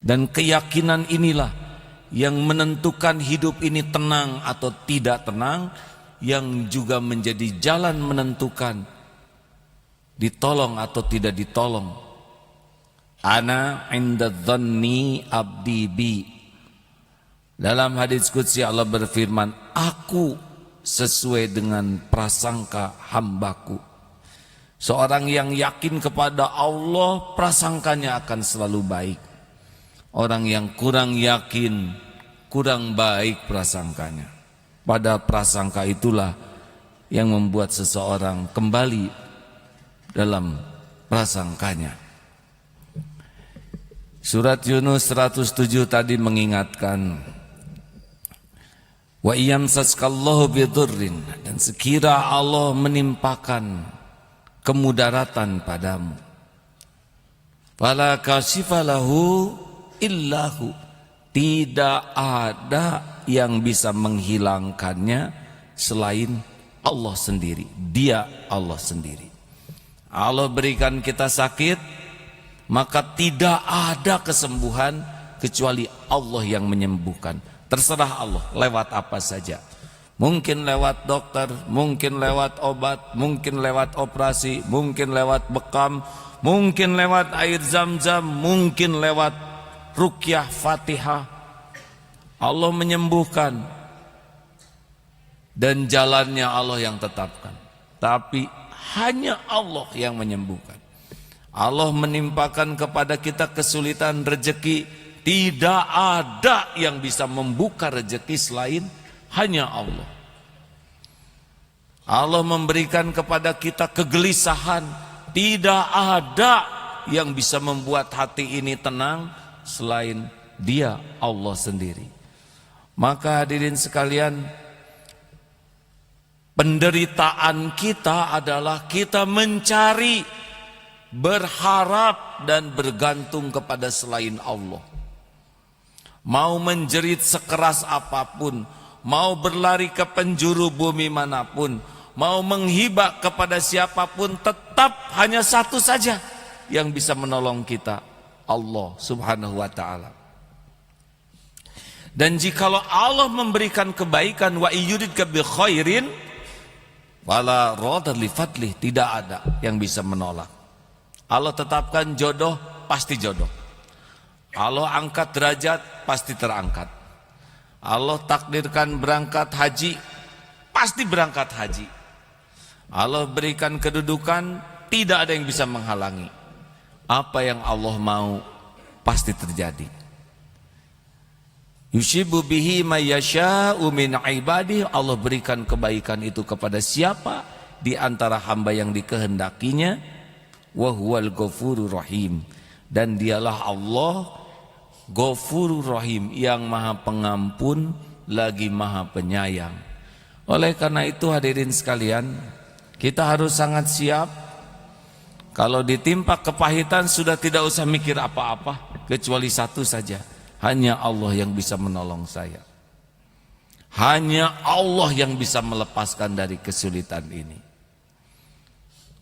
Dan keyakinan inilah yang menentukan hidup ini tenang atau tidak tenang, yang juga menjadi jalan menentukan ditolong atau tidak ditolong. Ana inda dhanni abdi bi. Dalam hadis qudsi Allah berfirman, aku sesuai dengan prasangka hambaku. Seorang yang yakin kepada Allah, prasangkanya akan selalu baik. Orang yang kurang yakin, kurang baik prasangkanya. Pada prasangka itulah yang membuat seseorang kembali dalam prasangkanya. Surat Yunus 107 tadi mengingatkan, wa iyamsaskallahu bidurrin, dan sekira Allah menimpakan kemudaratan padamu, fala kashifalahu illahu, tidak ada yang bisa menghilangkannya selain Allah sendiri. Dia Allah sendiri. Allah berikan kita sakit, maka tidak ada kesembuhan kecuali Allah yang menyembuhkan. Terserah Allah lewat apa saja. Mungkin lewat dokter, mungkin lewat obat, mungkin lewat operasi, mungkin lewat bekam, mungkin lewat air zam-zam, mungkin lewat ruqyah Fatihah. Allah menyembuhkan, dan jalannya Allah yang tetapkan. Tapi hanya Allah yang menyembuhkan. Allah menimpakan kepada kita kesulitan rezeki, tidak ada yang bisa membuka rezeki selain hanya Allah. Allah memberikan kepada kita kegelisahan, tidak ada yang bisa membuat hati ini tenang selain Dia, Allah sendiri. Maka hadirin sekalian, penderitaan kita adalah kita mencari, berharap dan bergantung kepada selain Allah. Mau menjerit sekeras apapun, mau berlari ke penjuru bumi manapun, mau menghibah kepada siapapun, tetap hanya satu saja yang bisa menolong kita, Allah subhanahu wa ta'ala. Dan jikalau Allah memberikan kebaikan, wa iyyuridka bi khairin wala radha li fadlih, tidak ada yang bisa menolak. Allah tetapkan jodoh, pasti jodoh. Allah angkat derajat, pasti terangkat. Allah takdirkan berangkat haji, pasti berangkat haji. Allah berikan kedudukan, tidak ada yang bisa menghalangi. Apa yang Allah mau pasti terjadi. Yushibu bihi may yasha'u min ibadihi, Allah berikan kebaikan itu kepada siapa di antara hamba yang dikehendakinya. Wa huwal ghafurur rahim, dan dialah Allah Ghafurur Rahim, yang maha pengampun lagi maha penyayang. Oleh karena itu hadirin sekalian, kita harus sangat siap. Kalau ditimpa kepahitan, sudah tidak usah mikir apa-apa, kecuali satu saja, hanya Allah yang bisa menolong saya. Hanya Allah yang bisa melepaskan dari kesulitan ini.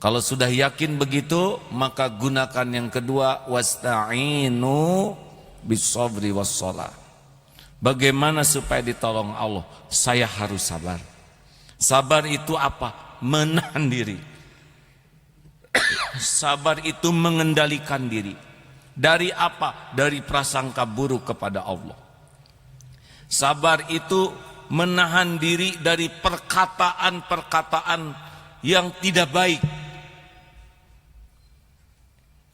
Kalau sudah yakin begitu, maka gunakan yang kedua, wasta'inu bisabri wassalah. Bagaimana supaya ditolong Allah? Saya harus sabar. Sabar itu apa? Menahan diri. Sabar itu mengendalikan diri. Dari apa? Dari prasangka buruk kepada Allah. Sabar itu menahan diri dari perkataan-perkataan yang tidak baik.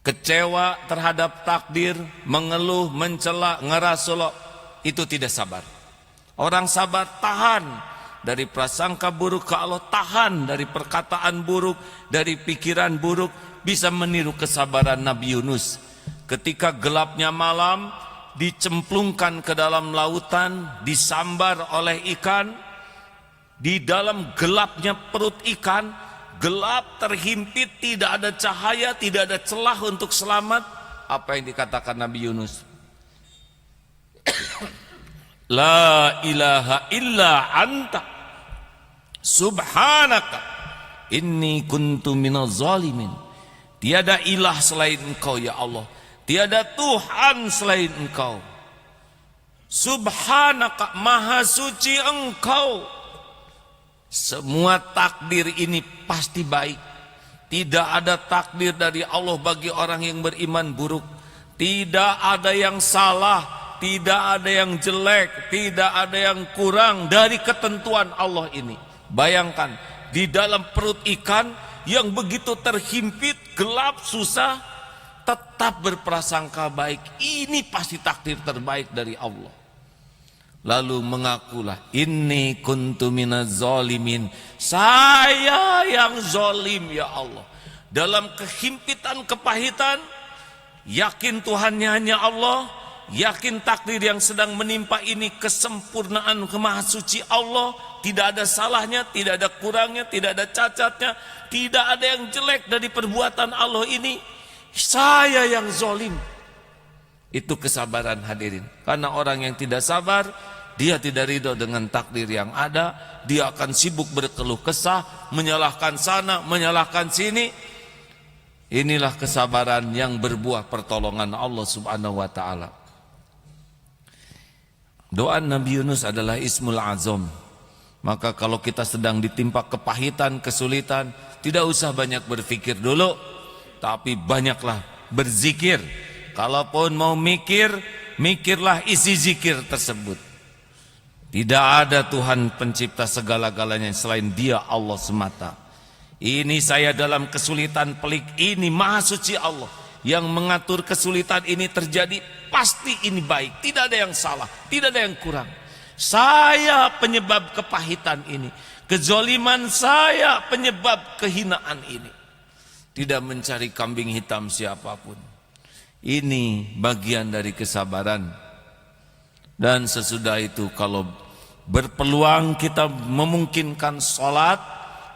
Kecewa terhadap takdir, mengeluh, mencela, ngerasulok, itu tidak sabar. Orang sabar tahan dari prasangka buruk ke Allah, tahan dari perkataan buruk, dari pikiran buruk, bisa meniru kesabaran Nabi Yunus. Ketika gelapnya malam, dicemplungkan ke dalam lautan, disambar oleh ikan, di dalam gelapnya perut ikan, gelap, terhimpit, tidak ada cahaya, tidak ada celah untuk selamat. Apa yang dikatakan Nabi Yunus? La ilaha illa anta subhanaka inni kuntu minaz zalimin. Tiada ilah selain engkau ya Allah, Tiada Tuhan selain Engkau. Subhanaka, maha suci Engkau. Semua takdir ini pasti baik. Tidak ada takdir dari Allah bagi orang yang beriman buruk. Tidak ada yang salah, tidak ada yang jelek, tidak ada yang kurang dari ketentuan Allah ini. Bayangkan, di dalam perut ikan yang begitu terhimpit, gelap, susah, tetap berprasangka baik. Ini pasti takdir terbaik dari Allah. Lalu mengakulah, inni kuntu minaz zalimin. Saya yang zalim ya Allah. Dalam kehimpitan, kepahitan, yakin Tuhannya hanya Allah, yakin takdir yang sedang menimpa ini kesempurnaan kemahasuci Allah, tidak ada salahnya, tidak ada kurangnya, tidak ada cacatnya, tidak ada yang jelek dari perbuatan Allah ini. Saya yang zalim. Itu kesabaran hadirin. Karena orang yang tidak sabar, dia tidak ridho dengan takdir yang ada. Dia akan sibuk berkeluh kesah, menyalahkan sana, menyalahkan sini. Inilah kesabaran yang berbuah pertolongan Allah subhanahu wa ta'ala. Doa Nabi Yunus adalah Ismul Azam. Maka kalau kita sedang ditimpa kepahitan, kesulitan, tidak usah banyak berpikir dulu, tapi banyaklah berzikir. Kalaupun mau mikir, mikirlah isi zikir tersebut. Tidak ada Tuhan pencipta segala-galanya selain Dia, Allah semata. Ini saya dalam kesulitan pelik ini, maha suci Allah yang mengatur kesulitan ini terjadi. Pasti ini baik, tidak ada yang salah, tidak ada yang kurang. Saya penyebab kepahitan ini, kezaliman saya penyebab kehinaan ini. Tidak mencari kambing hitam siapapun. Ini bagian dari kesabaran. Dan sesudah itu kalau berpeluang kita memungkinkan sholat,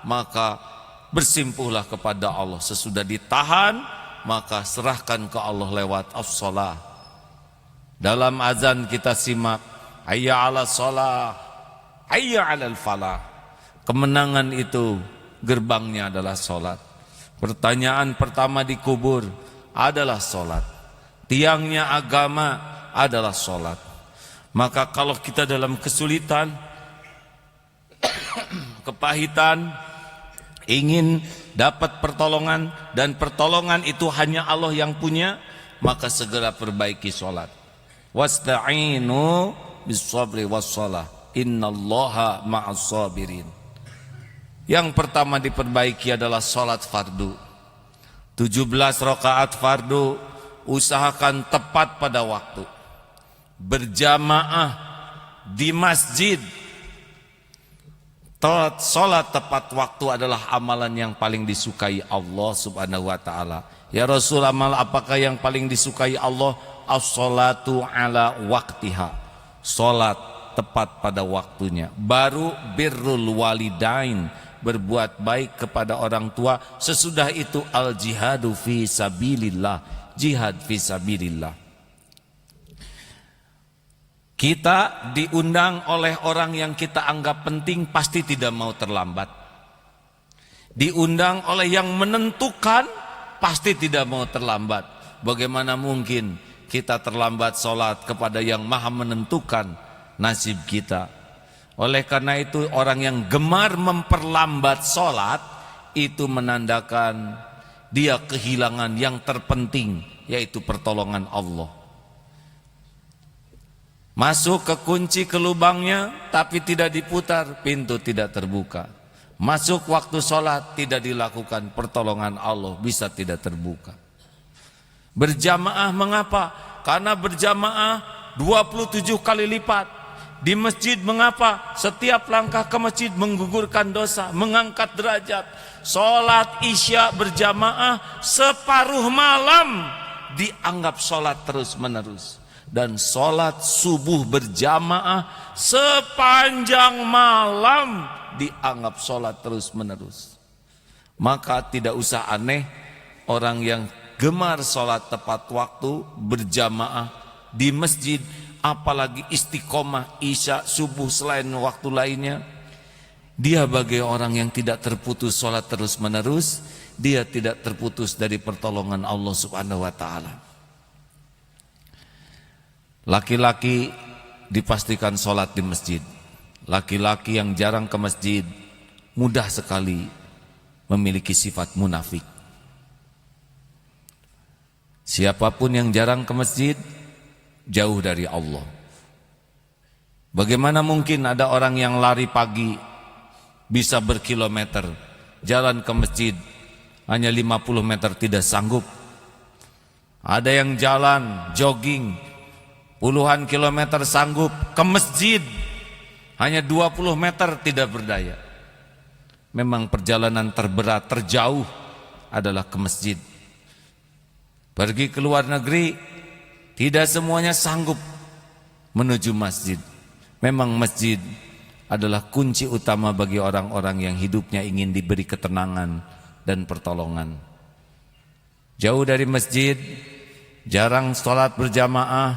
maka bersimpuhlah kepada Allah. Sesudah ditahan, maka serahkan ke Allah lewat as-shalah. Dalam azan kita simak, hayya 'alas shalah, hayya 'alal falah. Kemenangan itu gerbangnya adalah sholat. Pertanyaan pertama di kubur adalah sholat. Tiangnya agama adalah sholat. Maka kalau kita dalam kesulitan, kepahitan, ingin dapat pertolongan, dan pertolongan itu hanya Allah yang punya, maka segera perbaiki sholat. Wasta'inu bis-sabri was-shalah, innallaha ma'as sabirin. Yang pertama diperbaiki adalah sholat fardu. 17 rakaat fardu, usahakan tepat pada waktu. Berjamaah di masjid. Sholat tepat waktu adalah amalan yang paling disukai Allah subhanahu wa ta'ala. Ya Rasul, amal apakah yang paling disukai Allah? As-sholatu ala waktiha. Sholat tepat pada waktunya. Baru birrul walidain, berbuat baik kepada orang tua. Sesudah itu al-jihadu fi sabilillah, jihad fi sabilillah. Kita diundang oleh orang yang kita anggap penting, pasti tidak mau terlambat. Diundang oleh yang menentukan, pasti tidak mau terlambat. Bagaimana mungkin kita terlambat sholat kepada yang maha menentukan nasib kita? Oleh karena itu, orang yang gemar memperlambat sholat itu menandakan dia kehilangan yang terpenting, yaitu pertolongan Allah. Masuk ke kunci ke lubangnya, tapi tidak diputar, pintu tidak terbuka. Masuk waktu sholat, tidak dilakukan, pertolongan Allah bisa tidak terbuka. Berjamaah mengapa? Karena berjamaah 27 kali lipat. Di masjid mengapa? Setiap langkah ke masjid menggugurkan dosa, mengangkat derajat. Sholat isya berjamaah separuh malam dianggap sholat terus menerus. Dan sholat subuh berjamaah sepanjang malam dianggap sholat terus menerus. Maka tidak usah aneh orang yang gemar sholat tepat waktu berjamaah di masjid, apalagi istiqomah isya subuh selain waktu lainnya. Dia bagai orang yang tidak terputus sholat terus menerus. Dia tidak terputus dari pertolongan Allah subhanahu wa ta'ala. Laki-laki dipastikan sholat di masjid. Laki-laki yang jarang ke masjid mudah sekali memiliki sifat munafik. Siapapun yang jarang ke masjid jauh dari Allah. Bagaimana mungkin ada orang yang lari pagi bisa berkilometer, jalan ke masjid hanya 50 meter tidak sanggup. Ada yang jalan jogging puluhan kilometer sanggup, ke masjid hanya 20 meter tidak berdaya. Memang perjalanan terberat, terjauh adalah ke masjid. Pergi ke luar negeri tidak semuanya sanggup menuju masjid. Memang masjid adalah kunci utama bagi orang-orang yang hidupnya ingin diberi ketenangan dan pertolongan. Jauh dari masjid, jarang sholat berjamaah,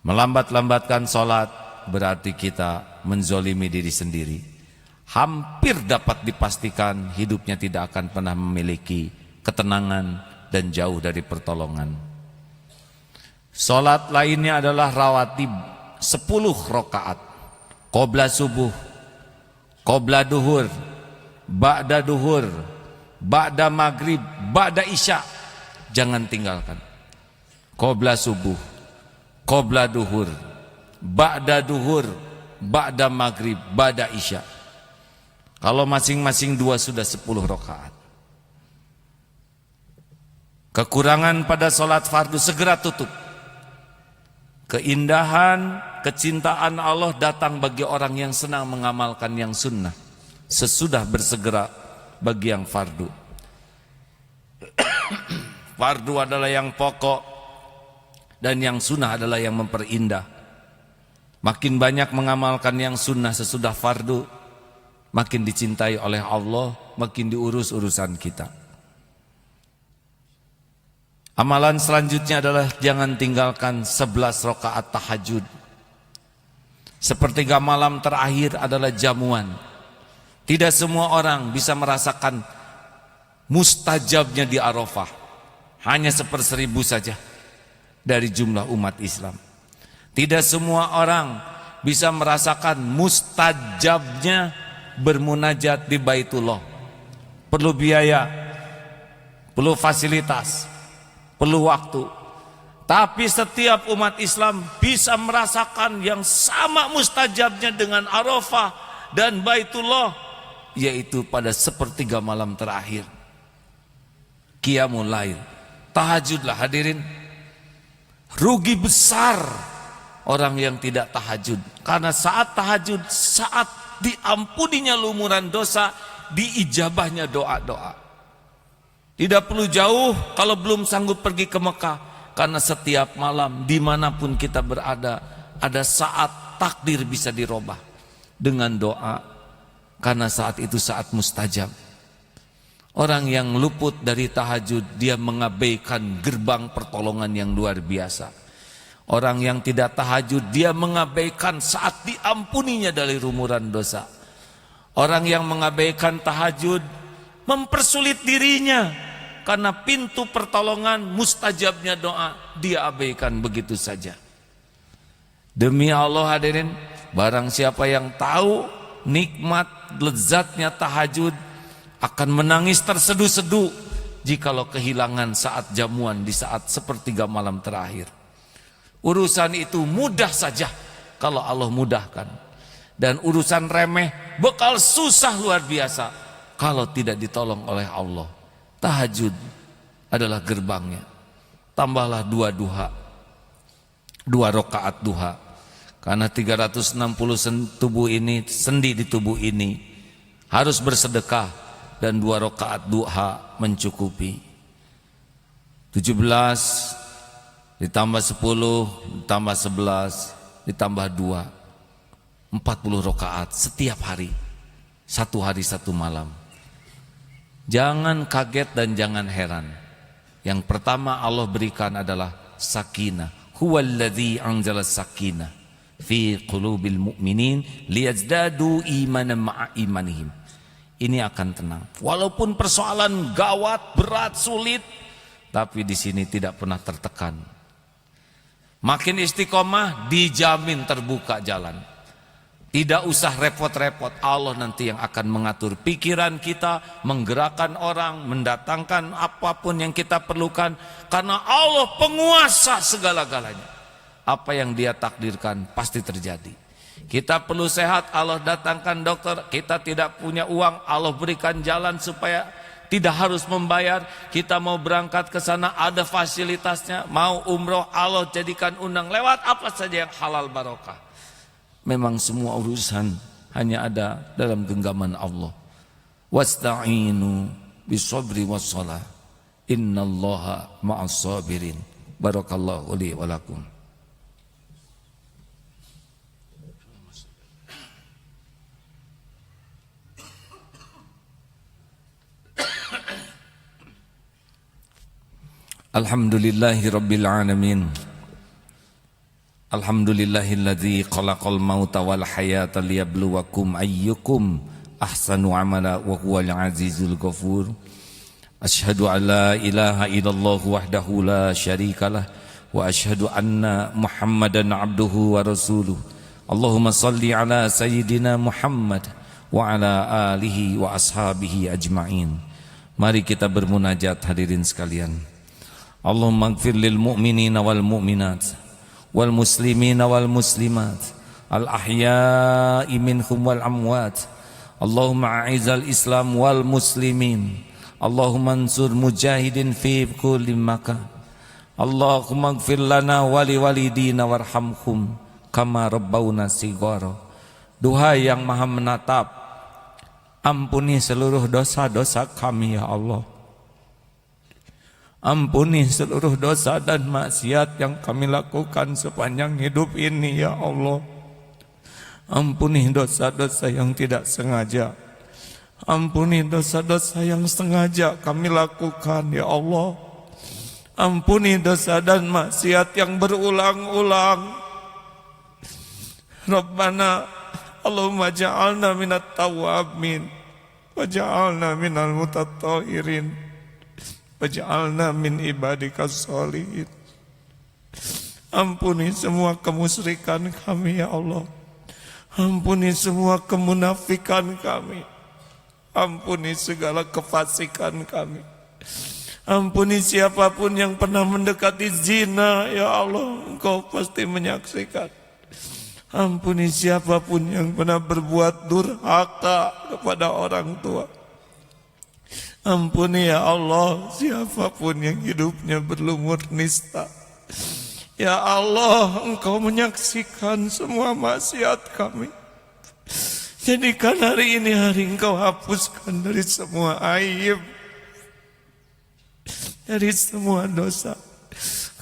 melambat-lambatkan sholat, berarti kita menzolimi diri sendiri. Hampir dapat dipastikan hidupnya tidak akan pernah memiliki ketenangan dan jauh dari pertolongan. Sholat lainnya adalah rawatib 10 rakaat. Qobla subuh, qobla duhur, ba'da duhur, ba'da maghrib, ba'da isya. Jangan tinggalkan. Qobla subuh, qobla duhur, ba'da duhur, ba'da maghrib, ba'da isya. Kalau masing-masing 2 sudah 10 rakaat. Kekurangan pada sholat fardu segera tutup. Keindahan, kecintaan Allah datang bagi orang yang senang mengamalkan yang sunnah sesudah bersegera bagi yang fardu. Fardu adalah yang pokok dan yang sunnah adalah yang memperindah. Makin banyak mengamalkan yang sunnah sesudah fardu, makin dicintai oleh Allah, makin diurus urusan kita. Amalan selanjutnya adalah jangan tinggalkan 11 rakaat tahajud. Sepertiga malam terakhir adalah jamuan. Tidak semua orang bisa merasakan mustajabnya di Arafah. Hanya 1/1000 saja dari jumlah umat Islam. Tidak semua orang bisa merasakan mustajabnya bermunajat di Baitullah. Perlu biaya, perlu fasilitas, perlu waktu. Tapi setiap umat Islam bisa merasakan yang sama mustajabnya dengan Arafah dan Baitullah, yaitu pada 1/3 malam terakhir. Qiyamul lail, tahajudlah hadirin. Rugi besar orang yang tidak tahajud, karena saat tahajud, saat diampuninya lumuran dosa, diijabahnya doa-doa. Tidak perlu jauh kalau belum sanggup pergi ke Mekah, karena setiap malam dimanapun kita berada, ada saat takdir bisa dirubah dengan doa, karena saat itu saat mustajab. Orang yang luput dari tahajud, dia mengabaikan gerbang pertolongan yang luar biasa. Orang yang tidak tahajud, dia mengabaikan saat diampuninya dari lumuran dosa. Orang yang mengabaikan tahajud mempersulit dirinya, karena pintu pertolongan mustajabnya doa dia abaikan begitu saja. Demi Allah hadirin, barang siapa yang tahu nikmat lezatnya tahajud akan menangis terseduh-seduh jikalau kehilangan saat jamuan di saat 1/3 malam terakhir. Urusan itu mudah saja kalau Allah mudahkan, dan urusan remeh bakal susah luar biasa kalau tidak ditolong oleh Allah. Tahajud adalah gerbangnya. Tambahlah 2 duha, 2 rakaat duha, karena 360 tubuh ini, sendi di tubuh ini harus bersedekah, dan 2 rakaat duha mencukupi. 17 ditambah 10 ditambah 11 ditambah 2, 40 rakaat setiap hari, 1 hari 1 malam. Jangan kaget dan jangan heran. Yang pertama Allah berikan adalah sakinah. Huwallazi anzala sakinah fi qulubil mu'minin liyazdadu imanan ma'a imanihim. Ini akan tenang. Walaupun persoalan gawat, berat, sulit, tapi di sini tidak pernah tertekan. Makin istiqomah, dijamin terbuka jalan. Tidak usah repot-repot, Allah nanti yang akan mengatur pikiran kita, menggerakkan orang, mendatangkan apapun yang kita perlukan. Karena Allah penguasa segala-galanya. Apa yang Dia takdirkan pasti terjadi. Kita perlu sehat, Allah datangkan dokter. Kita tidak punya uang, Allah berikan jalan supaya tidak harus membayar. Kita mau berangkat ke sana, ada fasilitasnya. Mau umroh, Allah jadikan undang lewat apa saja yang halal barokah. Memang semua urusan hanya ada dalam genggaman Allah. Wasta'inu bisabri wassalah. Innallaha ma'as sabirin. Barakallahu li wa lakum. Alhamdulillahi rabbil alamin. Alhamdulillahilladzi khalaqal mauta wal hayata liyabluwakum ayyukum ahsanu amala wa huwal azizul ghafur. Asyhadu an la ilaha illallah wahdahu la syarikalah wa asyhadu anna Muhammadan abduhu wa rasuluh. Allahumma salli ala sayyidina Muhammad wa ala alihi wa ashabihi ajma'in. Mari kita bermunajat hadirin sekalian. Allahumma ighfir lil mu'minina wal mu'minat wal muslimina wal muslimat al ahya'i minhum wal amwat. Allahumma a'izal islam wal muslimin. Allahumma ansur mujahidin fi kulli makan. Allahumma ighfir lana wa li walidina warhamhum kama rabbawna shighara. Duhai yang Maha menatap, ampuni seluruh dosa-dosa kami ya Allah. Ampuni seluruh dosa dan maksiat yang kami lakukan sepanjang hidup ini ya Allah. Ampuni dosa-dosa yang tidak sengaja. Ampuni dosa-dosa yang sengaja kami lakukan ya Allah. Ampuni dosa dan maksiat yang berulang-ulang. Rabbana Allahumma ja'alna minat tawwabin wa ja'alna minal mutatahhirin. Waj'alna min ibadikas sholihin. Ampuni semua kemusyrikan kami ya Allah. Ampuni semua kemunafikan kami. Ampuni segala kefasikan kami. Ampuni siapapun yang pernah mendekati zina ya Allah, Engkau pasti menyaksikan. Ampuni siapapun yang pernah berbuat durhaka kepada orang tua. Ampuni ya Allah siapapun yang hidupnya berlumur nista. Ya Allah, Engkau menyaksikan semua maksiat kami. Jadikan hari ini hari Engkau hapuskan dari semua aib, dari semua dosa.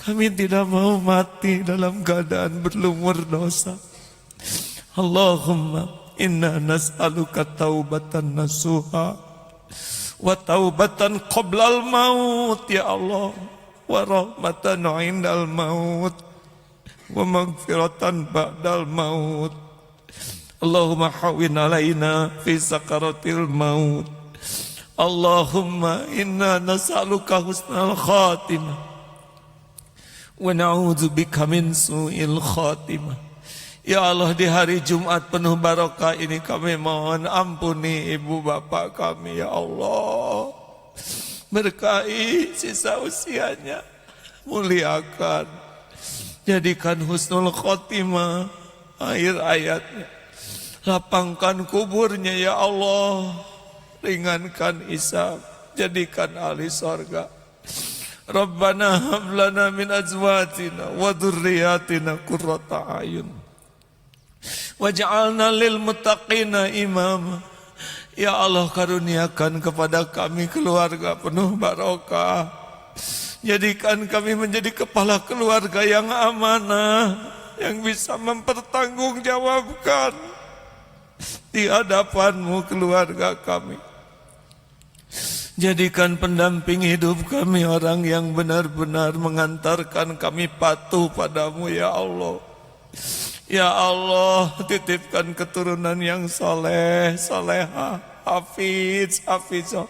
Kami tidak mau mati dalam keadaan berlumur dosa. Allahumma inna nas'aluka taubatan nasuha wa taubatan qoblal maut ya Allah, wa rahmatan indal maut, wa maghfiratan ba'dal maut. Allahumma hawwin alaina fi sakaratil maut. Allahumma inna nas'aluka husnal khatimah wa na'udzubika min su'il khatimah. Ya Allah, di hari Jumat penuh barokah ini kami mohon ampuni ibu bapak kami ya Allah. Berkahi sisa usianya, muliakan, jadikan husnul khotimah akhir hayatnya. Lapangkan kuburnya ya Allah, ringankan hisab, jadikan ahli sorga. Rabbana hablana min azwatina wa dhurriyyatina qurrata a'yun waj'alna lil muttaqina imama. Ya Allah, karuniakan kepada kami keluarga penuh barokah. Jadikan kami menjadi kepala keluarga yang amanah, yang bisa mempertanggungjawabkan di hadapan-Mu keluarga kami. Jadikan pendamping hidup kami orang yang benar-benar mengantarkan kami patuh padamu ya Allah. Ya Allah, titipkan keturunan yang soleh, solehah, hafiz, hafizah,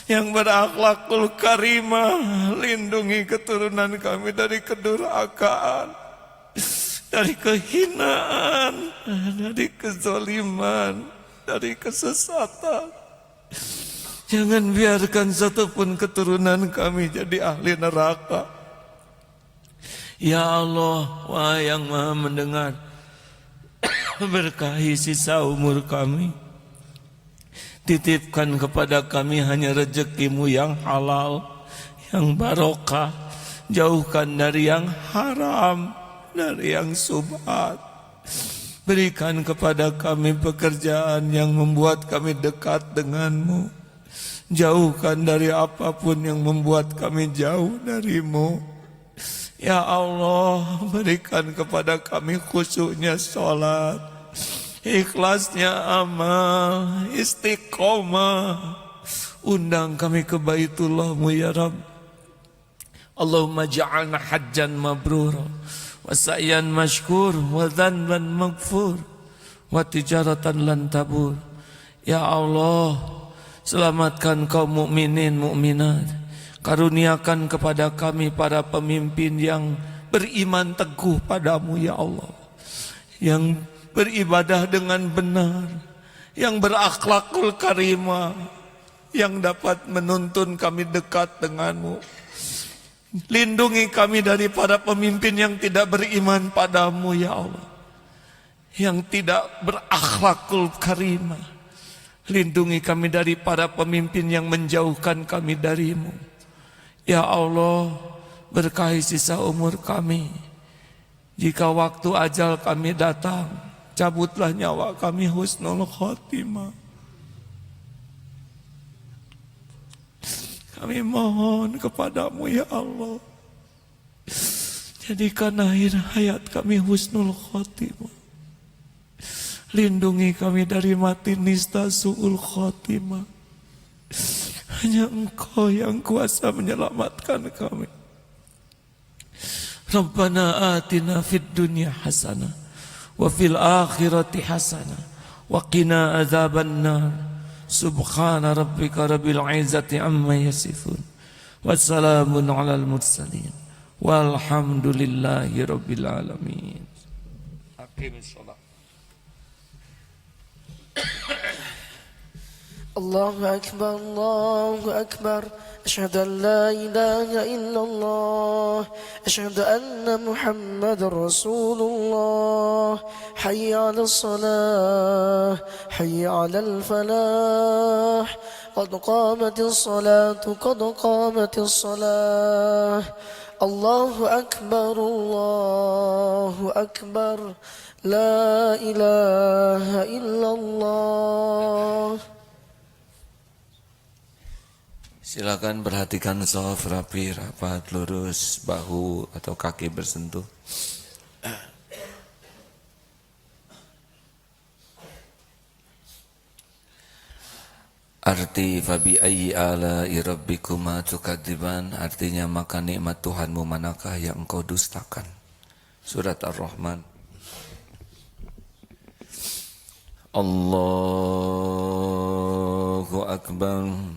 yang berakhlakul karimah. Lindungi keturunan kami dari kedurhakaan, dari kehinaan, dari kezaliman, dari kesesatan. Jangan biarkan satupun keturunan kami jadi ahli neraka. Ya Allah, wahai yang maha mendengar, berkahi sisa umur kami. Titipkan kepada kami hanya rezekimu yang halal, yang barokah. Jauhkan dari yang haram, dari yang subhat. Berikan kepada kami pekerjaan yang membuat kami dekat denganmu. Jauhkan dari apapun yang membuat kami jauh darimu. Ya Allah, berikan kepada kami khusyuknya sholat, ikhlasnya amal, istiqomah. Undang kami ke Baitullah-Mu ya Rabb. Allahumma ja'alna hajjan mabrura, wa sa'yan mashkur, wa dhanban maghfur, wa tijaratan lan tabur. Ya Allah, selamatkan kaum mukminin mukminat. Karuniakan kepada kami para pemimpin yang beriman teguh padamu ya Allah, yang beribadah dengan benar, yang berakhlakul karimah, yang dapat menuntun kami dekat denganmu. Lindungi kami dari para pemimpin yang tidak beriman padamu ya Allah, yang tidak berakhlakul karimah. Lindungi kami dari para pemimpin yang menjauhkan kami darimu. Ya Allah, berkahi sisa umur kami. Jika waktu ajal kami datang, cabutlah nyawa kami husnul khotimah. Kami mohon kepadamu ya Allah, jadikan akhir hayat kami husnul khotimah. Lindungi kami dari mati nista su'ul khotimah. Hanya Engkau yang kuasa menyelamatkan kami. Rabbana atina fid dunya hasanah wa fil akhirati hasanah wa qina adzabannar. Subhana rabbika rabbil izzati amma yasifun. Wassalamun alal mursalin. Walhamdulillahi rabbil alamin. Aqimis shalah. الله أكبر الله أكبر أشهد أن لا إله إلا الله أشهد أن محمد رسول الله حي على الصلاة حي على الفلاح قد قامت الصلاة قد قامت الصلاة الله أكبر الله أكبر لا إله إلا الله. Silakan perhatikan shaf rapi, rapat, lurus, bahu atau kaki bersentuh. Arti fabi ayyi ala'i rabbikuma tukadziban, artinya maka nikmat Tuhanmu manakah yang engkau dustakan. Surat Ar-Rahman. Allahu Akbar.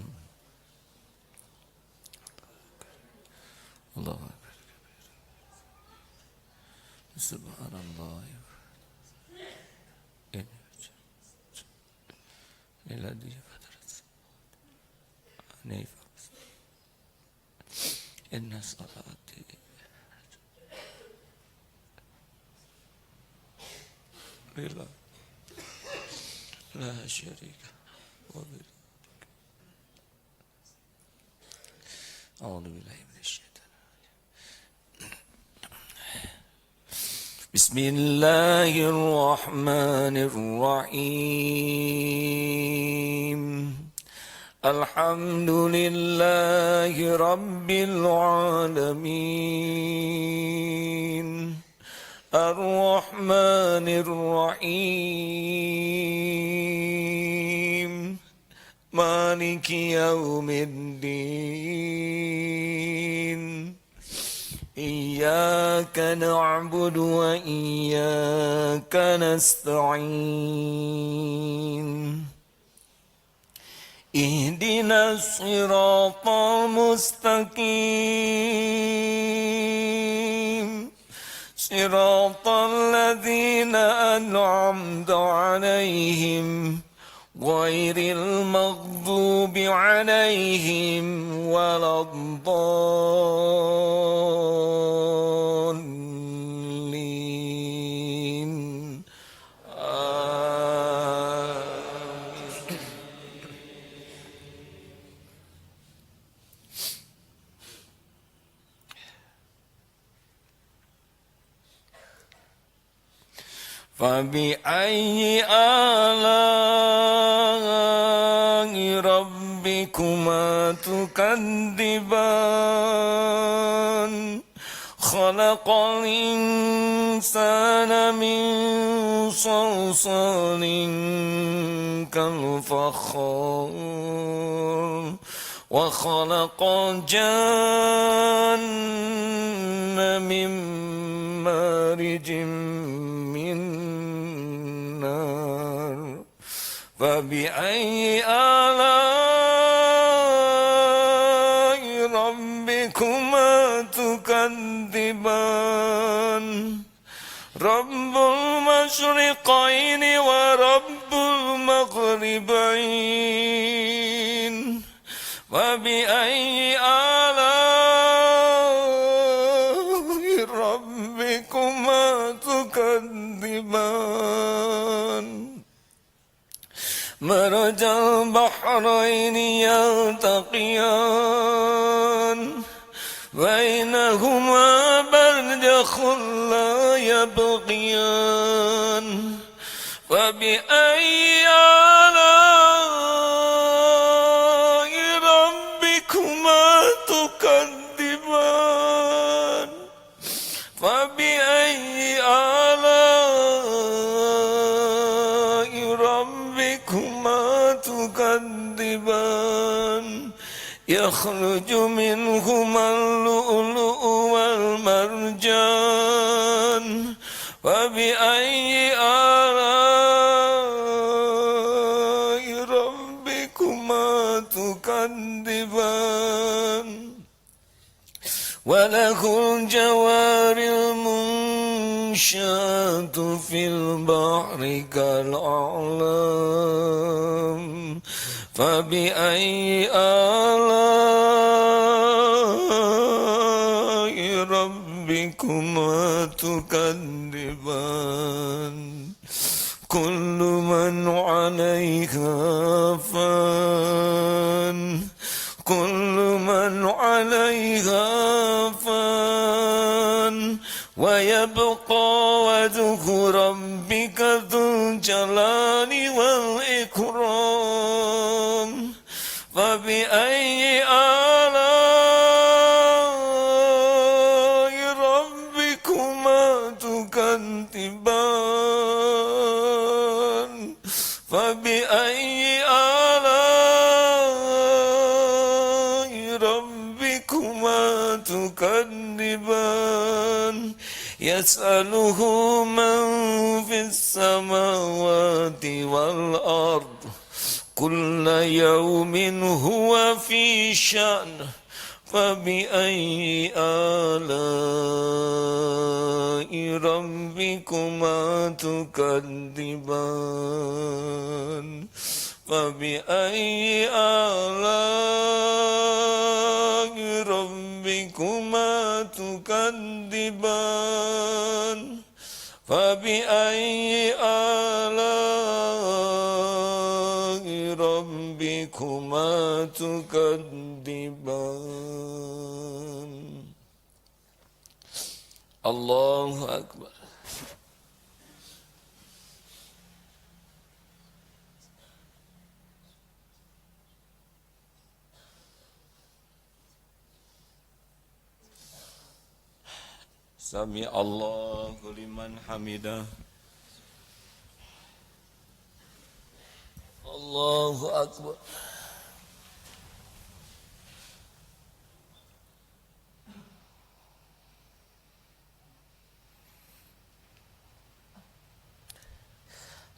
Allahu Akbar. Subhanallah. Inna salati lillah la syarika wa bihi. A'udzu billahi minasy syaithanir rajim. Bismillahirrahmanirrahim. Alhamdulillahi rabbil alamin. Ar-Rahmanir Rahim. Maliki yaumiddin. Iyyaka na'budu wa iyyaka nasta'in. Ihdinas siratal mustaqim. صراط الذين أنعمت عليهم غير المغضوب عليهم ولا الضالين فبأي آلاء ربكما تكذبان خلق الإنسان من صلصال كالفخار وخلق الجن من مارج من نار فبأي آلاء ربكما تكذبان رب المشرقين ورب المغربين فبأي آلاء ربكما تكذبان مرج البحرين يلتقيان بينهما برزخ لا يبغيان فبأي آلاء ربكما تكذبان فبأي آلاء ربكما تكذبان يخرج منهما اللؤلؤ والمرجان فبأي آلاء ربكما تكذبان وله الجوار المنشآت في البحر كالأعلام فبأي آلاء ربكما تكذبان كل من عليها فان كل من عليها فان ويبقى وجه ربك ذو الجلال والإكرام فبأي آلاء ربكما تكذبان فبأي آلاء ربكما تكذبان يسأله من في السماوات والأرض كل يوم هو في شأن فبأي آلاء ربكما تكذبان فبأي آلاء ربكما تكذبان فبأي آلاء ربكما تكذبان الله أكبر Sami Allahu liman hamidah. Allahu Akbar.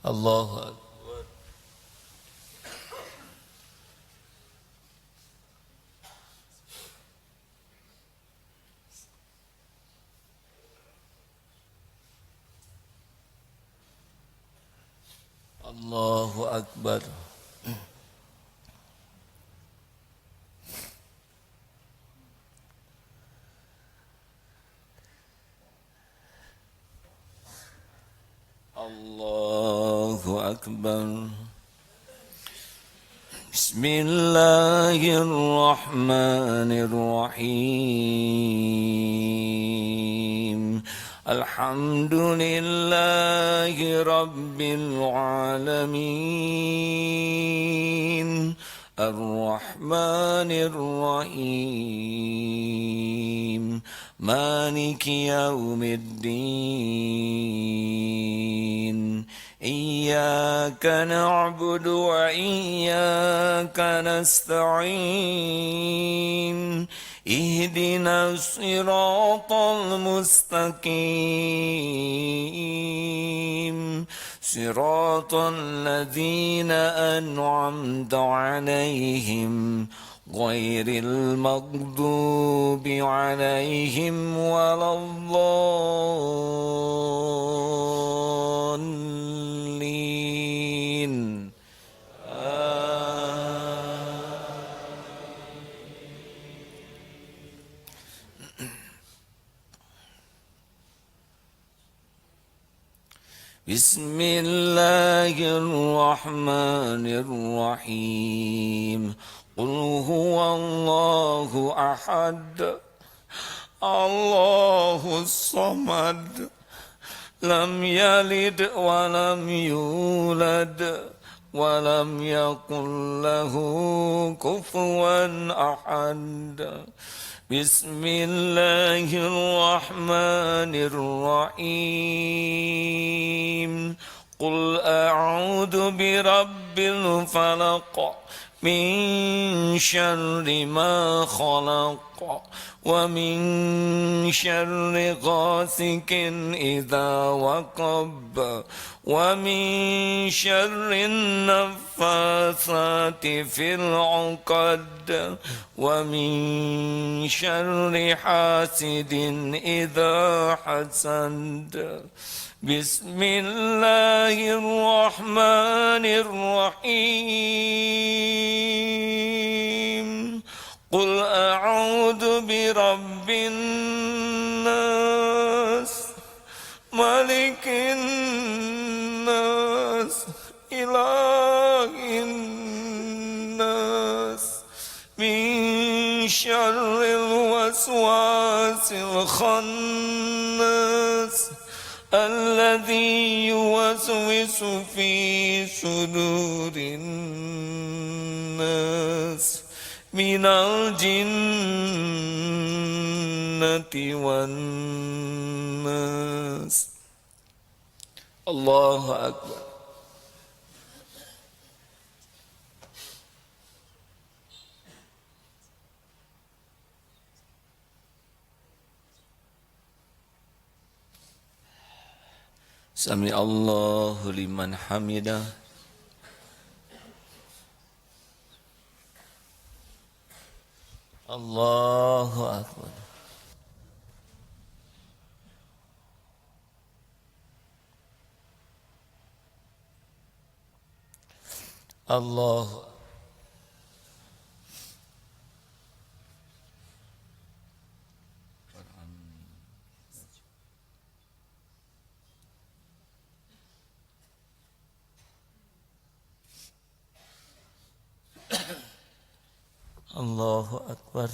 Allahu Akbar. Allahu Akbar. Allahu Akbar. Bismillahirrahmanirrahim. Alhamdulillahi Rabbil Alamin. Ar-Rahmanir Rahim. Maliki Yaumiddin. Iyyaka na'budu wa iyyaka nasta'in. Ihdinas siratal mustaqim. Siratal ladzina an'amta 'alaihim ghairil maghdubi 'alaihim waladdallin. Bismillahirrahmanirrahim. Qul huwallahu ahad. Allahus samad. Lam yalid wa lam yulad wa lam yakul lahu kufuwan ahad. Bismillahirrahmanirrahim. Qul a'udzu birabbil falaq min syarri ma khalaq wa min syarri ghasikin idza waqab wa min syarri naffasati fil 'uqad wa min syarri hasidin idza hasad. Bismillahirrahmanirrahim. Qul a'udzu birabbin nas, malikin nas, ilahin nas, min syarril waswasil khannas, alladzi yuwaswisu fi sudurin nas minal jinnati wan nas. Allahu Akbar. Sami Allahu liman hamidah. Allahu Akbar. Allahu Allahu Akbar.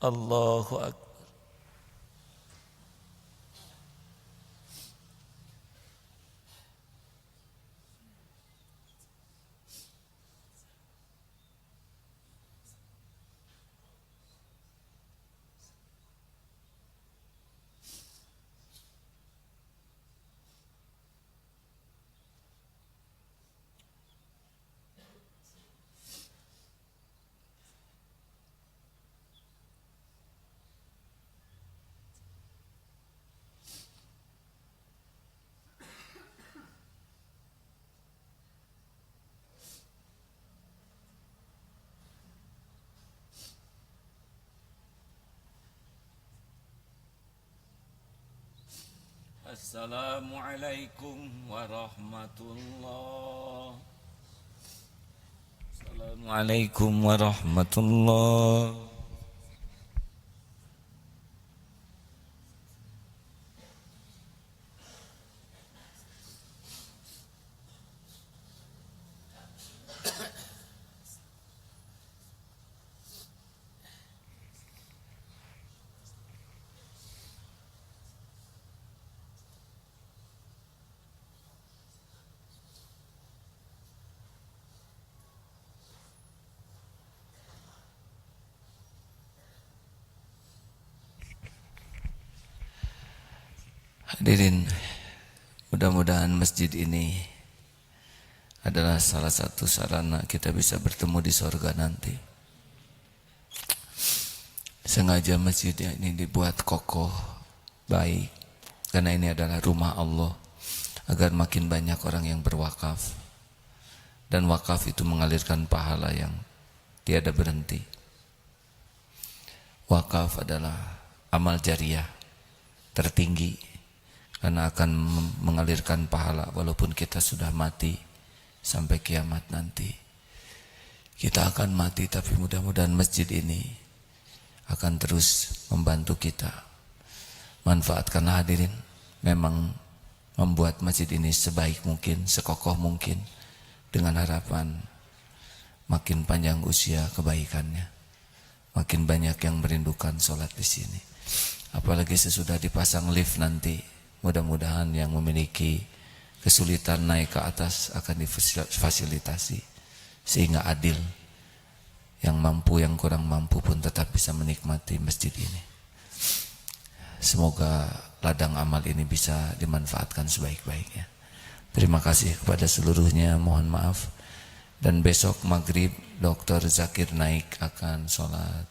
Allahu Akbar. Assalamualaikum warahmatullah. Assalamualaikum warahmatullah. Hadirin, mudah-mudahan masjid ini adalah salah satu sarana kita bisa bertemu di sorga nanti. Sengaja masjid ini dibuat kokoh, baik, karena ini adalah rumah Allah, agar makin banyak orang yang berwakaf. Dan wakaf itu mengalirkan pahala yang tiada berhenti. Wakaf adalah amal jariah tertinggi, karena akan mengalirkan pahala walaupun kita sudah mati sampai kiamat nanti. Kita akan mati, tapi mudah-mudahan masjid ini akan terus membantu kita. Manfaatkanlah hadirin, memang membuat masjid ini sebaik mungkin, sekokoh mungkin, dengan harapan makin panjang usia kebaikannya, makin banyak yang merindukan sholat di sini. Apalagi sesudah dipasang lift nanti, mudah-mudahan yang memiliki kesulitan naik ke atas akan difasilitasi sehingga adil. Yang mampu, yang kurang mampu pun tetap bisa menikmati masjid ini. Semoga ladang amal ini bisa dimanfaatkan sebaik-baiknya. Terima kasih kepada seluruhnya, mohon maaf. Dan besok maghrib Dr. Zakir Naik akan sholat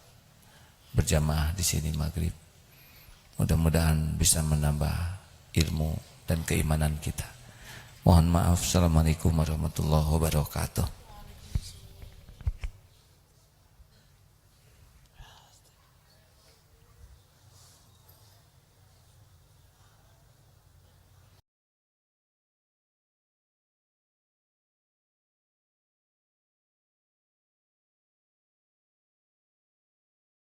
berjamaah di sini maghrib. Mudah-mudahan bisa menambah ilmu dan keimanan kita. Mohon maaf. Assalamualaikum warahmatullahi wabarakatuh.